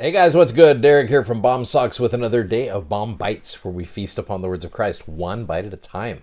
Hey guys, what's good? Derek here from Bomb Socks with another day of Bomb Bites, where we feast upon the words of Christ one bite at a time.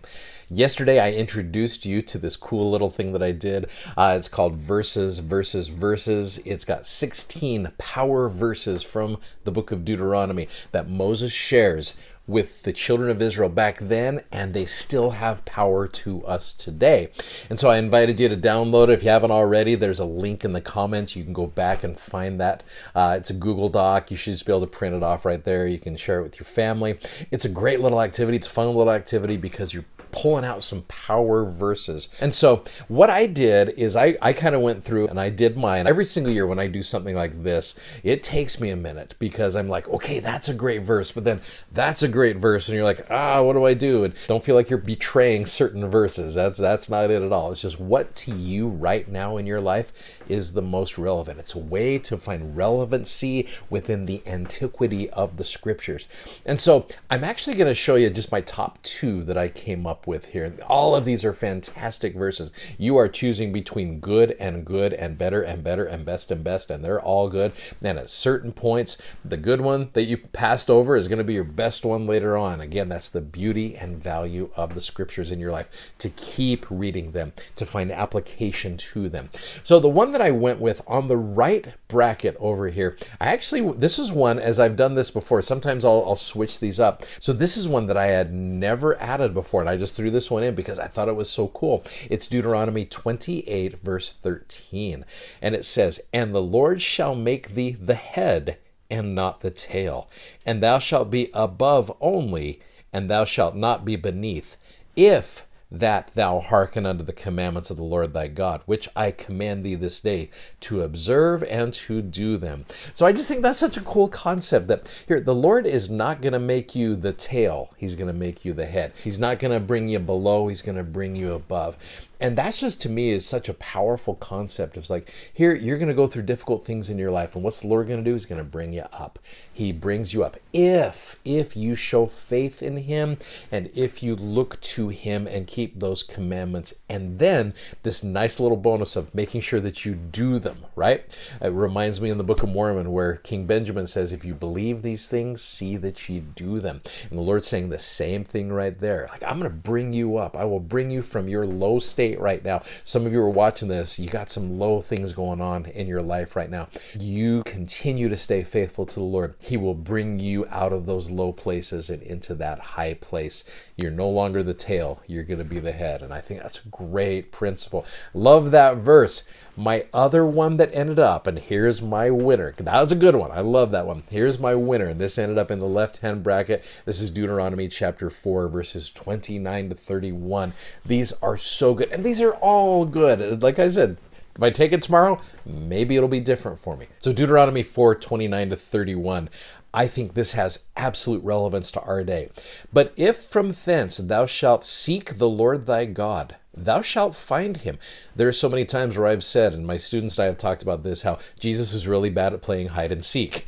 Yesterday, I introduced you to this cool little thing that I did. It's called Verses. It's got 16 power verses from the book of Deuteronomy that Moses shares with the children of Israel back then, and they still have power to us today. And so I invited you to download it. If you haven't already, there's a link in the comments. You can go back and find that. It's a Google Doc. You should just be able to print it off right there. You can share it with your family. It's a great little activity. It's a fun little activity because you're pulling out some power verses. And so what I did is I kind of went through and I did mine. Every single year when I do something like this, it takes me a minute because I'm like, okay, that's a great verse, but then that's a great verse. And you're like, what do I do? And don't feel like you're betraying certain verses. That's not it at all. It's just what to you right now in your life is the most relevant. It's a way to find relevancy within the antiquity of the scriptures. And so I'm actually going to show you just my top two that I came up with here. All of these are fantastic verses. You are choosing between good and better and better and best, and they're all good. And at certain points, the good one that you passed over is going to be your best one later on. Again, that's the beauty and value of the scriptures in your life, to keep reading them, to find application to them. So the one that I went with on the right bracket over here, this is one, as I've done this before, sometimes I'll switch these up. So this is one that I had never added before, and I just threw this one in because I thought it was so cool. It's Deuteronomy 28 verse 13, and it says, "And the Lord shall make thee the head and not the tail, and thou shalt be above only, and thou shalt not be beneath, if that thou hearken unto the commandments of the Lord thy God, which I command thee this day to observe and to do them." So I just think that's such a cool concept, that here, the Lord is not going to make you the tail. He's going to make you the head. He's not going to bring you below. He's going to bring you above. And that's just, to me, is such a powerful concept. It's like, here, you're going to go through difficult things in your life. And what's the Lord going to do? He's going to bring you up. He brings you up. If you show faith in him, and if you look to him and keep those commandments, and then this nice little bonus of making sure that you do them, right? It reminds me in the Book of Mormon where King Benjamin says, if you believe these things, see that you do them. And the Lord's saying the same thing right there. Like, I'm going to bring you up. I will bring you from your low state right now. Some of you are watching this, you got some low things going on in your life right now. You continue to stay faithful to the Lord. He will bring you out of those low places and into that high place. You're no longer the tail, you're going to be the head. And I think that's a great principle. Love that verse. My other one that ended up, and here's my winner. That was a good one. I love that one. Here's my winner. This ended up in the left-hand bracket. This is Deuteronomy chapter 4, verses 29 to 31. These are so good. And these are all good. Like I said, if I take it tomorrow, maybe it'll be different for me. So Deuteronomy 4, 29 to 31. I think this has absolute relevance to our day. "But if from thence thou shalt seek the Lord thy God, thou shalt find him." There are so many times where I've said, and my students and I have talked about this, how Jesus is really bad at playing hide and seek.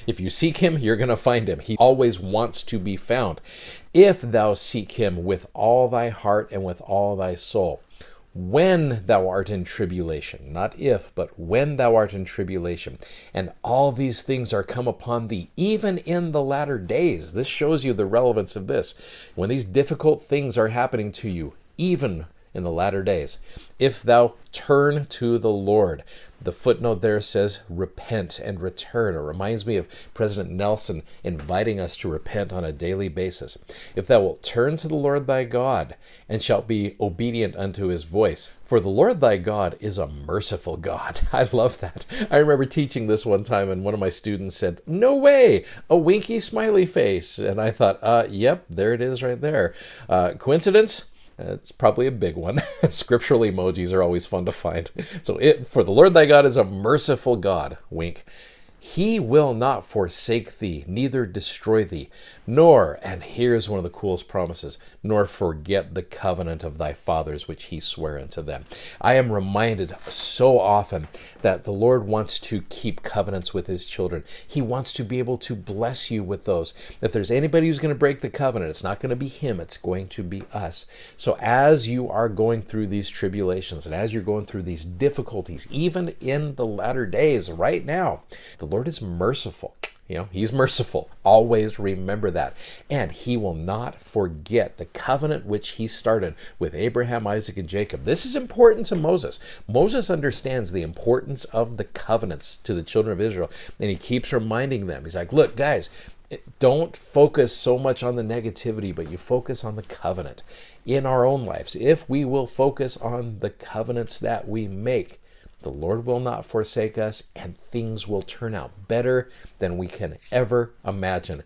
If you seek him, you're going to find him. He always wants to be found. "If thou seek him with all thy heart and with all thy soul, when thou art in tribulation," not if, but when thou art in tribulation, "and all these things are come upon thee, even in the latter days." This shows you the relevance of this. When these difficult things are happening to you, even in the latter days, "if thou turn to the Lord." The footnote there says repent and return. It reminds me of President Nelson inviting us to repent on a daily basis. "If thou wilt turn to the Lord thy God, and shalt be obedient unto his voice. For the Lord thy God is a merciful God." I love that. I remember teaching this one time, and one of my students said, "No way, a winky smiley face." And I thought, yep, there it is right there. Coincidence? It's probably a big one. Scriptural emojis are always fun to find. So for the Lord thy God is a merciful God, wink. "He will not forsake thee, neither destroy thee, nor," and here's one of the coolest promises, "nor forget the covenant of thy fathers, which he sware unto them." I am reminded so often that the Lord wants to keep covenants with his children. He wants to be able to bless you with those. If there's anybody who's going to break the covenant, it's not going to be him, it's going to be us. So as you are going through these tribulations, and as you're going through these difficulties, even in the latter days right now, the Lord Lord is merciful. He's merciful. Always remember that. And he will not forget the covenant which he started with Abraham, Isaac, and Jacob. This is important to Moses. Moses understands the importance of the covenants to the children of Israel. And he keeps reminding them. He's like, look, guys, don't focus so much on the negativity, but you focus on the covenant in our own lives. If we will focus on the covenants that we make, the Lord will not forsake us, and things will turn out better than we can ever imagine.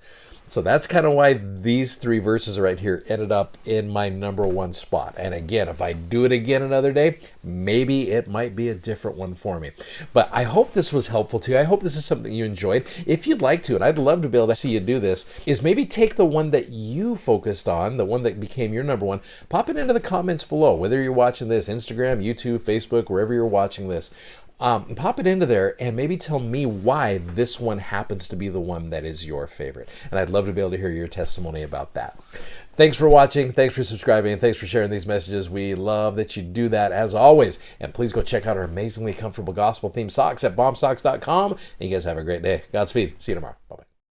So that's kind of why these 3 verses right here ended up in my number 1 spot. And again, if I do it again another day, maybe it might be a different one for me. But I hope this was helpful to you. I hope this is something you enjoyed. If you'd like to, and I'd love to be able to see you do this, is maybe take the one that you focused on, the one that became your number 1, pop it into the comments below, whether you're watching this Instagram, YouTube, Facebook, wherever you're watching this. Pop it into there and maybe tell me why this one happens to be the one that is your favorite. And I'd love to be able to hear your testimony about that. Thanks for watching. Thanks for subscribing. And thanks for sharing these messages. We love that you do that as always. And please go check out our amazingly comfortable gospel themed socks at bombsocks.com. And you guys have a great day. Godspeed. See you tomorrow.